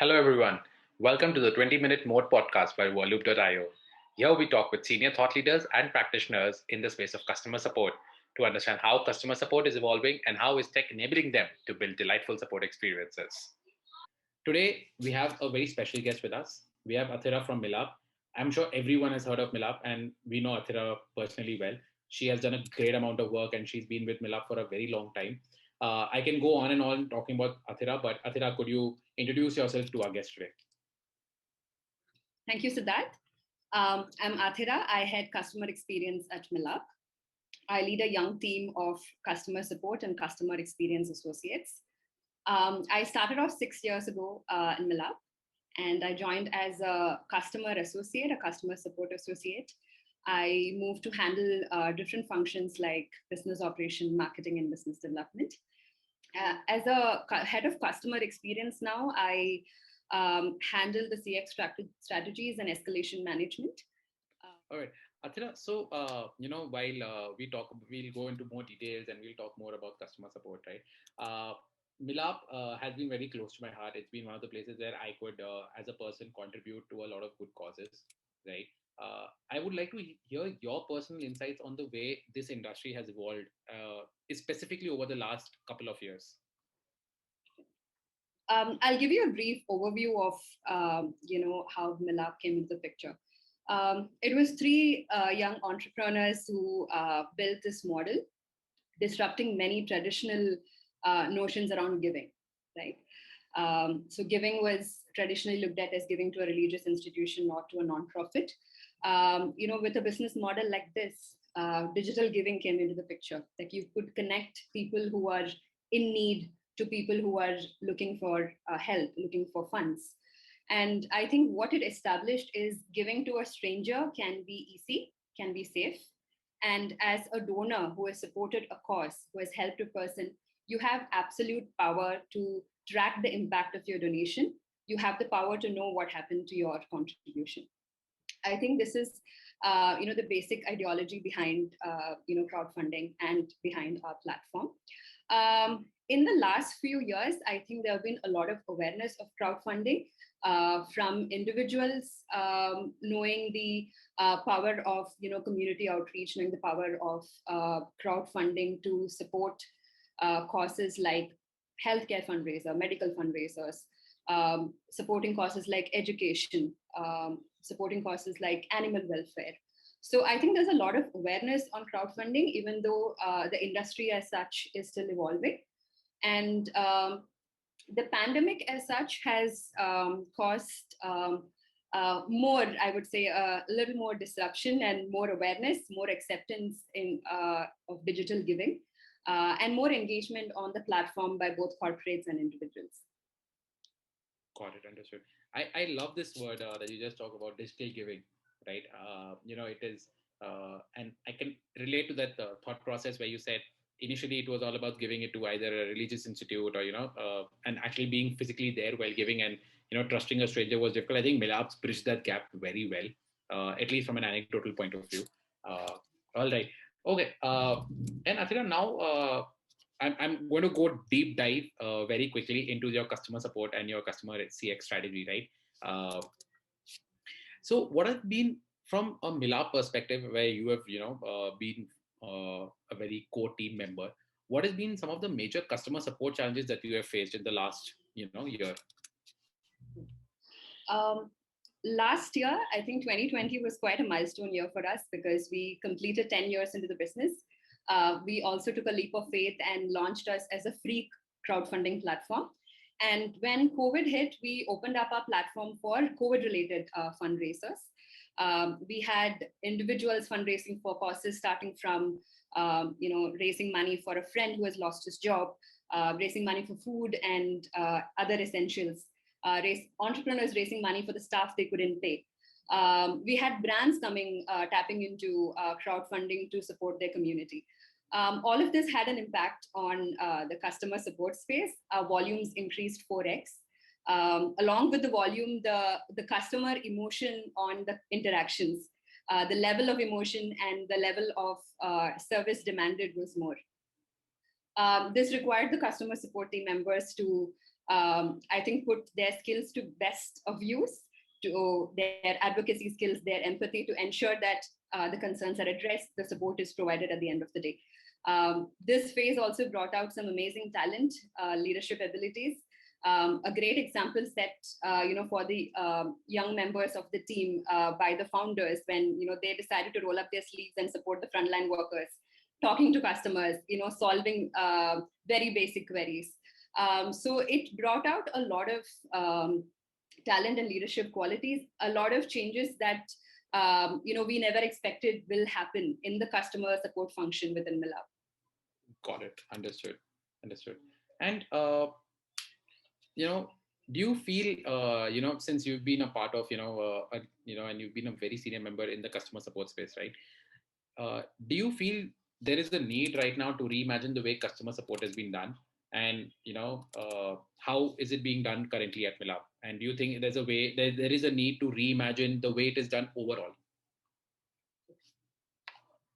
Hello, everyone. Welcome to the 20 Minute Moat podcast by Volume.io. Here we talk with senior thought leaders and practitioners in the space of customer support to understand how customer support is evolving and how is tech enabling them to build delightful support experiences. Today, we have a very special guest with us. We have Athira from Milaap. I'm sure everyone has heard of Milaap, and we know Athira personally well. She has done a great amount of work, and she's been with Milaap for a very long time. I can go on and on talking about Athira, but Athira, could you introduce yourself to our guest today? Thank you, Siddharth. I'm Athira. I head customer experience at Milaap. I lead a young team of customer support and customer experience associates. I started off 6 years ago in Milaap, and I joined as a customer associate, a customer support associate. I moved to handle different functions like business operation, marketing, and business development. As a head of customer experience now, I handle the CX strategies and escalation management. All right, Athira. So, while we'll go into more details and we'll talk more about customer support, right? Milaap has been very close to my heart. It's been one of the places where I could, as a person, contribute to a lot of good causes, right? I would like to hear your personal insights on the way this industry has evolved, specifically over the last couple of years. I'll give you a brief overview of how Milaap came into the picture. It was three young entrepreneurs who built this model, disrupting many traditional notions around giving, right? So giving was traditionally looked at as giving to a religious institution, not to a nonprofit. With a business model like this, digital giving came into the picture. Like you could connect people who are in need to people who are looking for help, looking for funds. And I think what it established is giving to a stranger can be easy, can be safe. And as a donor who has supported a cause, who has helped a person, you have absolute power to track the impact of your donation. You have the power to know what happened to your contribution. I think this is, the basic ideology behind, crowdfunding and behind our platform. In the last few years, I think there have been a lot of awareness of crowdfunding from individuals knowing the power of community outreach, knowing the power of crowdfunding to support causes like healthcare fundraiser, medical fundraisers, supporting causes like education, supporting causes like animal welfare. So I think there's a lot of awareness on crowdfunding, even though the industry as such is still evolving. And the pandemic as such has caused more, I would say, a little more disruption and more awareness, more acceptance of digital giving, and more engagement on the platform by both corporates and individuals. Got it, understood. I love this word that you just talk about, digital giving, right? It is, and I can relate to that thought process where you said initially it was all about giving it to either a religious institute or, and actually being physically there while giving and, trusting a stranger was difficult. I think Milaap's bridged that gap very well, at least from an anecdotal point of view. All right. Okay. And Athira, now I'm going to go deep dive very quickly into your customer support and your customer CX strategy, right? So what has been from a Milaap perspective, where you have, been a very core team member, what has been some of the major customer support challenges that you have faced in the last, year? Last year, I think 2020 was quite a milestone year for us because we completed 10 years into the business. We also took a leap of faith and launched us as a free crowdfunding platform. And when COVID hit, we opened up our platform for COVID-related fundraisers. We had individuals fundraising for causes, starting from raising money for a friend who has lost his job, raising money for food and other essentials, entrepreneurs raising money for the staff they couldn't pay. We had brands coming, tapping into crowdfunding to support their community. All of this had an impact on the customer support space. Our volumes increased 4x. Along with the volume, the customer emotion on the interactions, the level of emotion and the level of service demanded was more. This required the customer support team members to I think put their skills to best of use, to their advocacy skills, their empathy, to ensure that the concerns are addressed, the support is provided at the end of the day. This phase also brought out some amazing talent, leadership abilities. A great example set, for the young members of the team by the founders when they decided to roll up their sleeves and support the frontline workers, talking to customers, solving very basic queries. So it brought out a lot of talent and leadership qualities, a lot of changes that we never expected will happen in the customer support function within Milaap. Got it. Understood. Understood. And you know, do you feel since you've been a part of and you've been a very senior member in the customer support space, right? Do you feel there is a need right now to reimagine the way customer support has been done, and how is it being done currently at Milaap? And do you think there's a way there is a need to reimagine the way it is done overall?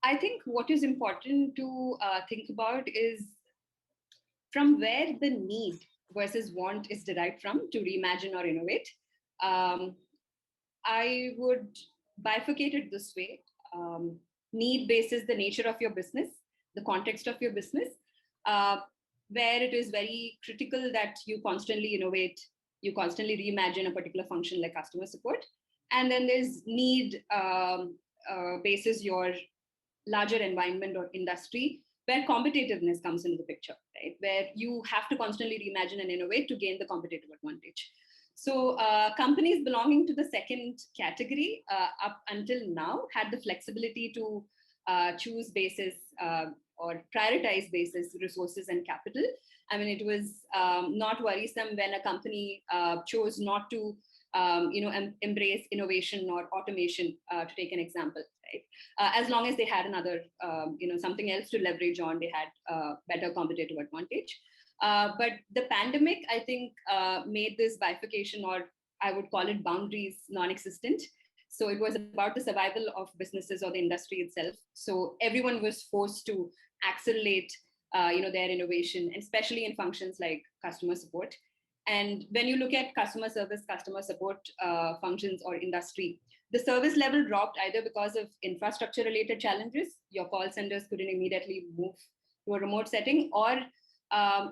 I think what is important to think about is from where the need versus want is derived from to reimagine or innovate. Um, I would bifurcate it this way. Need bases the nature of your business, the context of your business, uh, where it is very critical that you constantly innovate, you constantly reimagine a particular function like customer support. And then there's need bases your larger environment or industry where competitiveness comes into the picture, right? Where you have to constantly reimagine and innovate to gain the competitive advantage. So companies belonging to the second category up until now had the flexibility to choose basis or prioritize basis resources and capital. I mean, it was not worrisome when a company chose not to embrace innovation or automation, to take an example, right? As long as they had another, something else to leverage on, they had better competitive advantage. But the pandemic, I think, made this bifurcation, or I would call it boundaries, non-existent. So it was about the survival of businesses or the industry itself. So everyone was forced to accelerate, their innovation, especially in functions like customer support. And when you look at customer service, customer support functions or industry, the service level dropped either because of infrastructure related challenges, your call centers couldn't immediately move to a remote setting, or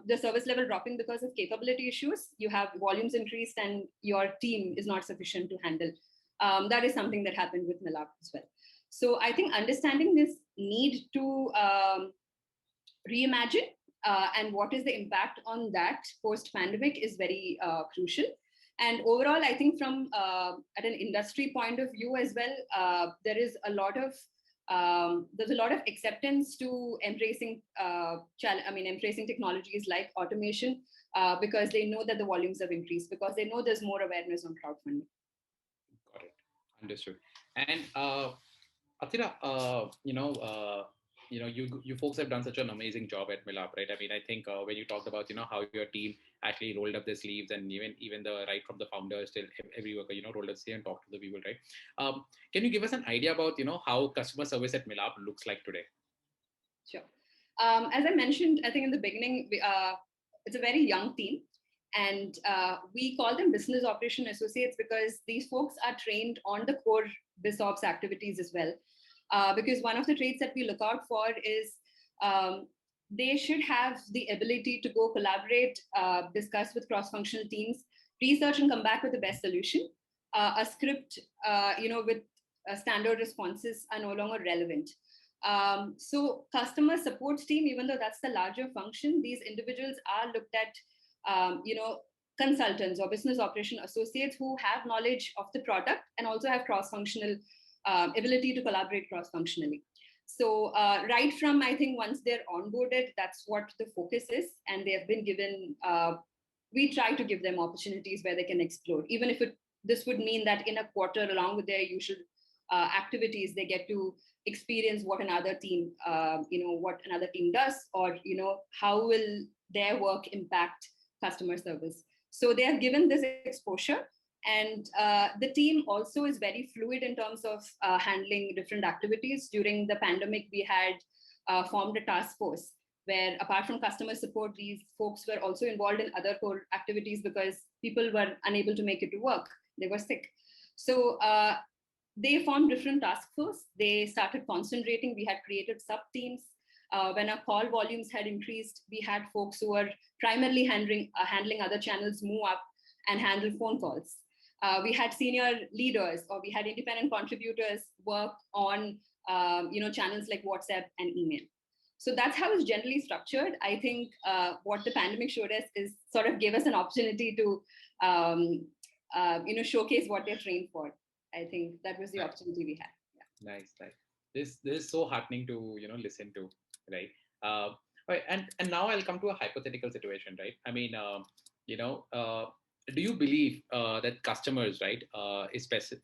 the service level dropping because of capability issues. You have volumes increased and your team is not sufficient to handle. That is something that happened with Milaap as well. So I think understanding this need to reimagine and what is the impact on that post pandemic is very crucial. And overall, I think from at an industry point of view as well, there is a lot of there's a lot of acceptance to embracing embracing technologies like automation because they know that the volumes have increased, because they know there's more awareness on crowdfunding. Got it. Understood. And Athira, you folks have done such an amazing job at Milaap, right? I mean, I think when you talked about how your team actually rolled up their sleeves, and even the right from the founders till every worker rolled up their sleeves and talked to the people, right? Can you give us an idea about how customer service at Milaap looks like today? Sure. As I mentioned, I think in the beginning, it's a very young team. And we call them business operation associates because these folks are trained on the core BizOps activities as well. Because one of the traits that we look out for is they should have the ability to go collaborate, discuss with cross-functional teams, research and come back with the best solution. A script, with standard responses are no longer relevant. So customer support team, even though that's the larger function, these individuals are looked at, consultants or business operation associates who have knowledge of the product and also have cross-functional ability to collaborate cross-functionally. So right from, I think, once they're onboarded, that's what the focus is. And they have been given, we try to give them opportunities where they can explore, even if this would mean that in a quarter, along with their usual activities, they get to experience what another team, what another team does, or, how will their work impact customer service. So they are given this exposure. And the team also is very fluid in terms of handling different activities. During the pandemic, we had formed a task force where apart from customer support, these folks were also involved in other core activities because people were unable to make it to work. They were sick. So they formed different task force. They started concentrating. We had created sub teams. When our call volumes had increased, we had folks who were primarily handling other channels move up and handle phone calls. We had senior leaders, or we had independent contributors work on channels like WhatsApp and email. So that's how it's generally structured. I think what the pandemic showed us is sort of gave us an opportunity to showcase what they're trained for. I think that was the opportunity we had. Yeah. Nice. This is so heartening to listen to, right? Right. And now I'll come to a hypothetical situation, right? I mean, do you believe that customers, right,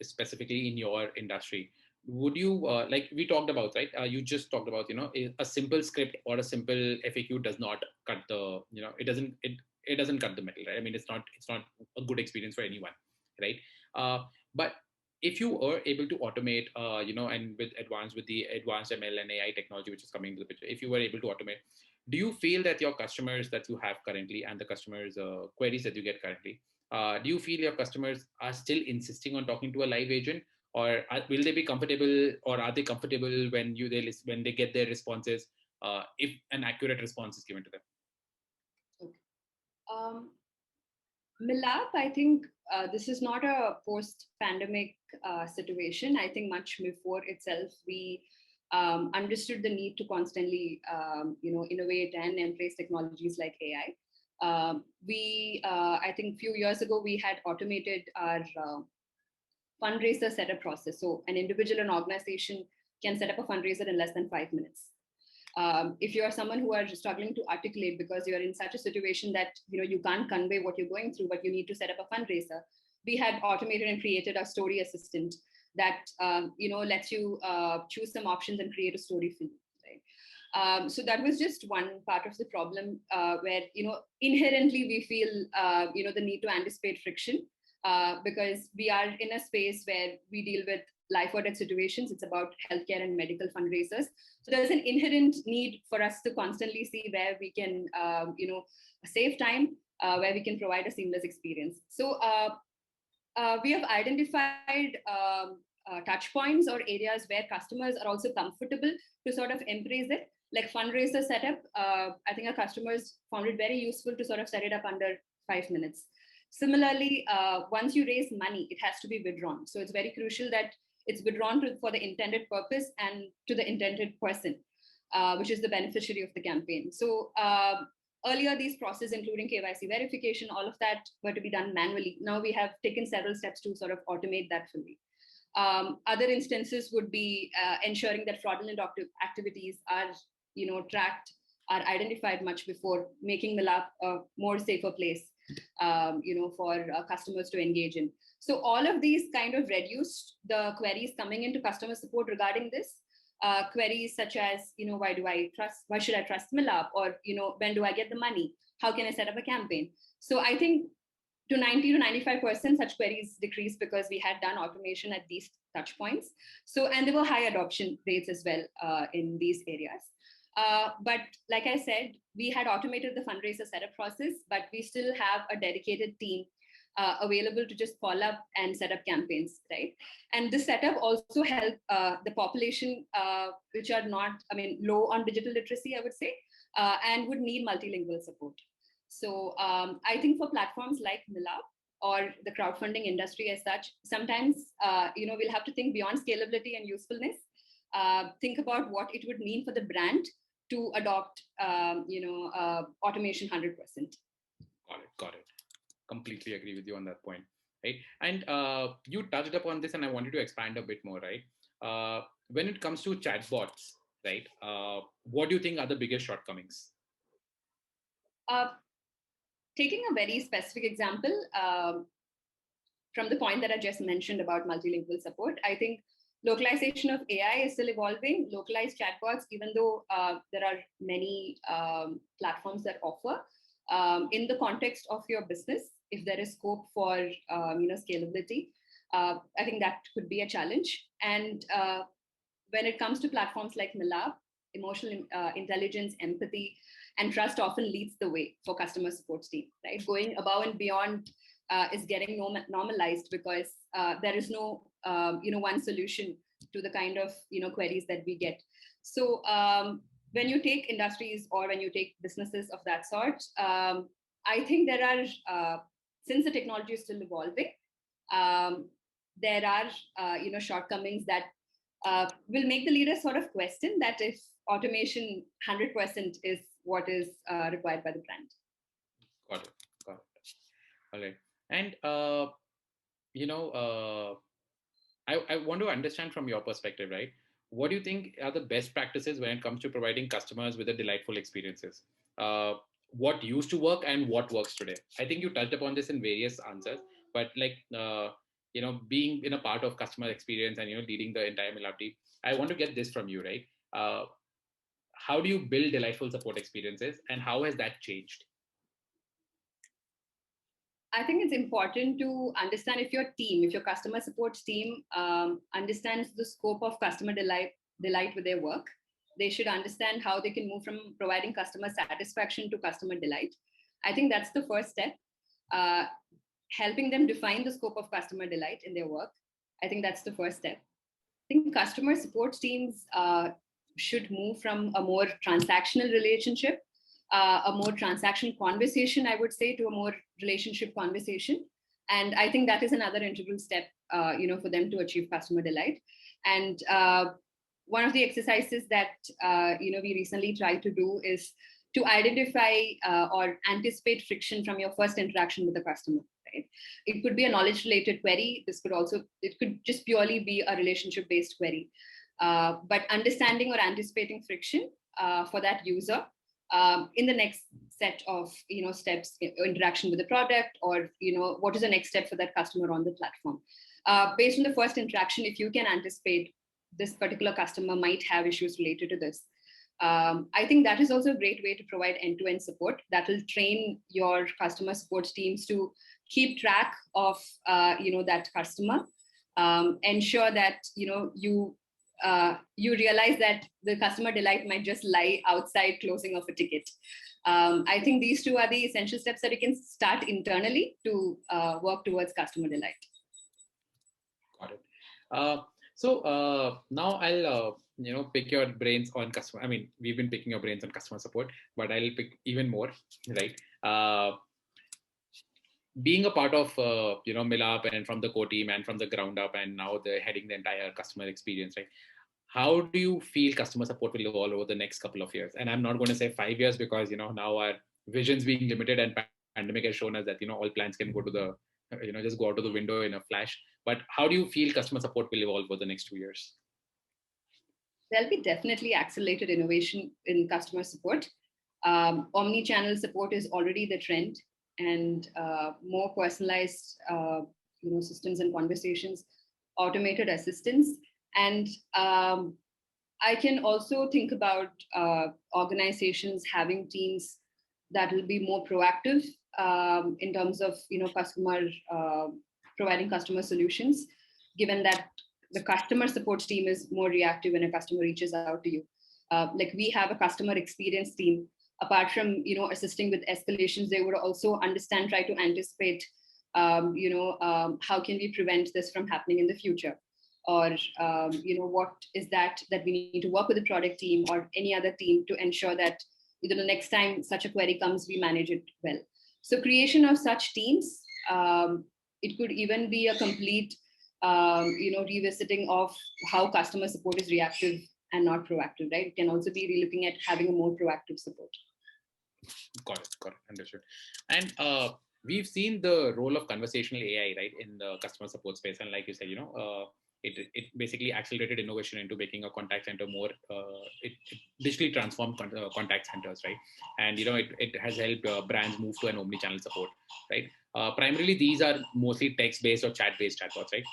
specifically in your industry, would you like we talked about, right? You just talked about, a simple script or a simple FAQ does not cut the, it doesn't cut the metal, right? I mean, it's not a good experience for anyone, right? But if you are able to automate, and with the advanced ML and AI technology which is coming into the picture, if you were able to automate, do you feel that your customers that you have currently and the customers queries that you get currently, do you feel your customers are still insisting on talking to a live agent, or will they be comfortable, or are they comfortable when when they get their responses, if an accurate response is given to them? Okay. Milaap, I think this is not a post-pandemic situation. I think much before itself, we understood the need to constantly, innovate and embrace technologies like AI. I think a few years ago, we had automated our fundraiser setup process. So an individual and organization can set up a fundraiser in less than 5 minutes. If you are someone who are struggling to articulate because you're in such a situation that you can't convey what you're going through, but you need to set up a fundraiser, we had automated and created a story assistant that lets you choose some options and create a story for you. Right? So that was just one part of the problem where inherently we feel the need to anticipate friction because we are in a space where we deal with life or death situations. It's about healthcare and medical fundraisers. So there's an inherent need for us to constantly see where we can, save time, where we can provide a seamless experience. So we have identified touch points or areas where customers are also comfortable to sort of embrace it. Like fundraiser setup, I think our customers found it very useful to sort of set it up under 5 minutes. Similarly, once you raise money, it has to be withdrawn. So it's very crucial that it's withdrawn for the intended purpose and to the intended person, which is the beneficiary of the campaign. So earlier, these processes, including KYC verification, all of that were to be done manually. Now we have taken several steps to sort of automate that fully. Other instances would be ensuring that fraudulent activities are tracked, are identified much before, making Milaap a more safer place for customers to engage in. So all of these kind of reduced the queries coming into customer support regarding this. Queries such as, why should I trust Milaap? Or, when do I get the money? How can I set up a campaign? So I think to 90 to 95%, such queries decreased because we had done automation at these touch points. So, and there were high adoption rates as well in these areas. But like I said, we had automated the fundraiser setup process, but we still have a dedicated team available to just call up and set up campaigns, right? And this setup also helped the population which are not, low on digital literacy, I would say, and would need multilingual support. So I think for platforms like Milaap or the crowdfunding industry as such, sometimes, we'll have to think beyond scalability and usefulness, think about what it would mean for the brand to adopt, automation 100%. Got it. Completely agree with you on that point, right? And you touched upon this, and I wanted to expand a bit more, right? When it comes to chatbots, right? What do you think are the biggest shortcomings? Taking a very specific example from the point that I just mentioned about multilingual support, I think localization of AI is still evolving. Localized chatbots, even though there are many platforms that offer, in the context of your business, if there is scope for scalability, I think that could be a challenge. And when it comes to platforms like Milaap, emotional intelligence, empathy, and trust often leads the way for customer support team, right? Going above and beyond is getting normalized because there is no one solution to the kind of queries that we get. So when you take industries or when you take businesses of that sort, I think there are since the technology is still evolving, um, there are shortcomings that will make the leaders sort of question that if automation 100% is what is required by the brand. Got it. Got it. All right. And you know, I want to understand from your perspective, right? What do you think are the best practices when it comes to providing customers with a delightful experiences? What used to work and what works today? I think you touched upon this in various answers, but like being in a part of customer experience and leading the entire Milaap team, I want to get this from you, right? How do you build delightful support experiences, and how has that changed? I think it's important to understand if your customer support team understands the scope of customer delight with their work. They should understand how they can move from providing customer satisfaction to customer delight. I think that's the first step. Uh, Helping them define the scope of customer delight in their work. I think that's the first step. I think customer support teams should move from a more transactional relationship, a more transaction conversation, I would say, to a more relationship conversation. And I think that is another integral step, for them to achieve customer delight. And one of the exercises that we recently tried to do is to identify or anticipate friction from your first interaction with the customer. Right? It could be a knowledge related query. It could just purely be a relationship based query. But understanding or anticipating friction for that user in the next set of steps, interaction with the product, or what is the next step for that customer on the platform. Based on the first interaction, if you can anticipate this particular customer might have issues related to this, I think that is also a great way to provide end-to-end support that will train your customer support teams to keep track of that customer, ensure that you realize that the customer delight might just lie outside closing of a ticket. I think these two are the essential steps that you can start internally to work towards customer delight. Got it. So now I'll pick your brains on customer. I mean, we've been picking your brains on customer support, but I'll pick even more, right? Being a part of Milaap and from the core team and from the ground up, and now they're heading the entire customer experience, right? How do you feel customer support will evolve over the next couple of years? And I'm not going to say 5 years because now our vision's being limited and pandemic has shown us that all plans can go to the just go out of the window in a flash. But how do you feel customer support will evolve over the next 2 years? There'll be definitely accelerated innovation in customer support. Omni-channel support is already the trend, and more personalized systems and conversations, automated assistance. And I can also think about organizations having teams that will be more proactive in terms of customer providing customer solutions, given that the customer support team is more reactive when a customer reaches out to you. Like we have a customer experience team. Apart from assisting with escalations, they would also try to anticipate how can we prevent this from happening in the future, or what is that we need to work with the product team or any other team to ensure that the next time such a query comes, we manage it well. So creation of such teams, it could even be a complete revisiting of how customer support is reactive and not proactive, right? It can also be relooking at having a more proactive support. Got it, understood. And we've seen the role of conversational AI, right, in the customer support space. And like you said, it basically accelerated innovation into making a contact center more, it digitally transformed contact centers, right? And, it has helped brands move to an omni-channel support, right? Primarily, these are mostly text-based or chat-based chatbots, right?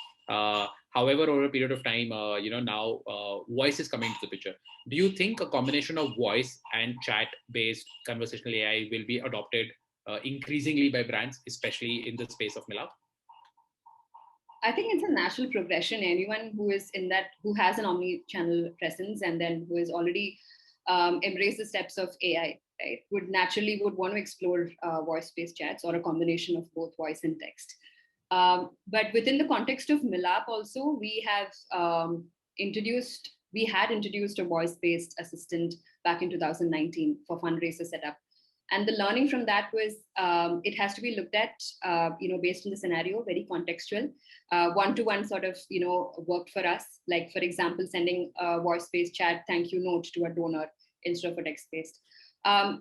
However, over a period of time, now voice is coming into the picture. Do you think a combination of voice and chat-based conversational AI will be adopted increasingly by brands, especially in the space of Milaap? I think it's a natural progression. Anyone who is who has an omni-channel presence, and then who is already embrace the steps of AI, right, would want to explore voice-based chats or a combination of both voice and text. But within the context of Milaap, also we had introduced a voice-based assistant back in 2019 for fundraiser setup. And the learning from that was it has to be looked at, based on the scenario, very contextual. One-to-one sort of, worked for us. Like, for example, sending a voice-based chat thank you note to a donor instead of a text-based.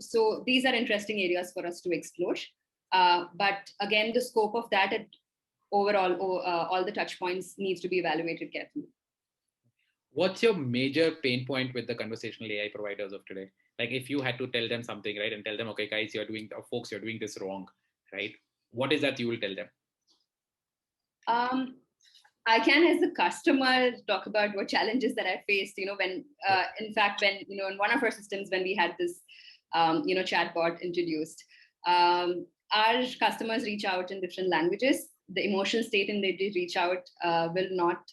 So these are interesting areas for us to explore. But again, the scope of that overall, all the touch points needs to be evaluated carefully. What's your major pain point with the conversational AI providers of today? Like, if you had to tell them something, right, and tell them, okay, guys, you're doing this wrong, right? What is that you will tell them? I can, as a customer, talk about what challenges that I faced. When in fact, when in one of our systems, when we had this chatbot introduced, our customers reach out in different languages. The emotional state in which they reach out will not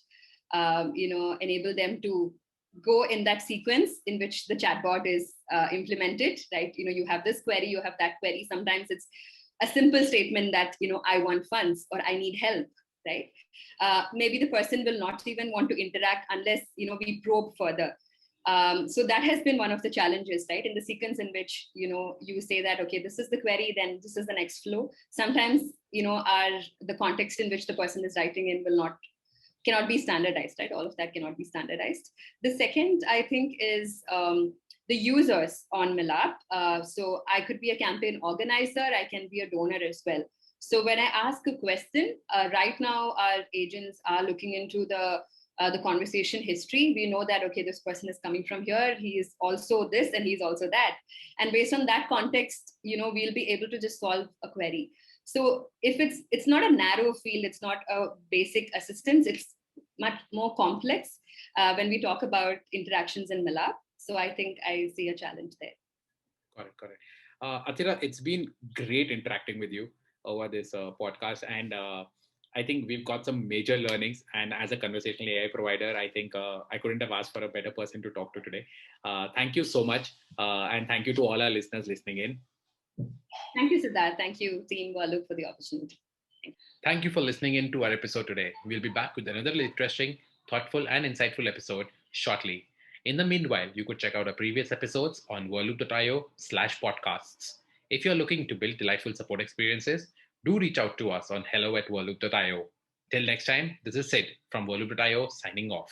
enable them to go in that sequence in which the chatbot is implemented, right? You have this query, you have that query. Sometimes it's a simple statement that I want funds or I need help, right? Maybe the person will not even want to interact unless we probe further. So that has been one of the challenges, right? In the sequence in which you say that, okay, this is the query, then this is the next flow. Sometimes the context in which the person is writing in cannot be standardized, right? All of that cannot be standardized. The second, I think, is the users on Milaap. So I could be a campaign organizer, I can be a donor as well. So when I ask a question, right now our agents are looking into the conversation history. We know that, okay, this person is coming from here, he is also this and he's also that. And based on that context, we'll be able to just solve a query. So if it's not a narrow field, it's not a basic assistance, it's much more complex when we talk about interactions in Milaap. So I think I see a challenge there. Got it. Athira, it's been great interacting with you over this podcast. And I think we've got some major learnings. And as a conversational AI provider, I think I couldn't have asked for a better person to talk to today. Thank you so much. And thank you to all our listeners listening in. Thank you, Siddharth. Thank you, Team Waluk, for the opportunity. Thank you for listening in to our episode today. We'll be back with another interesting, thoughtful, and insightful episode shortly. In the meanwhile, you could check out our previous episodes on worloop.io/podcasts. If you're looking to build delightful support experiences, do reach out to us on hello@worloop.io. Till next time, this is Sid from worloop.io signing off.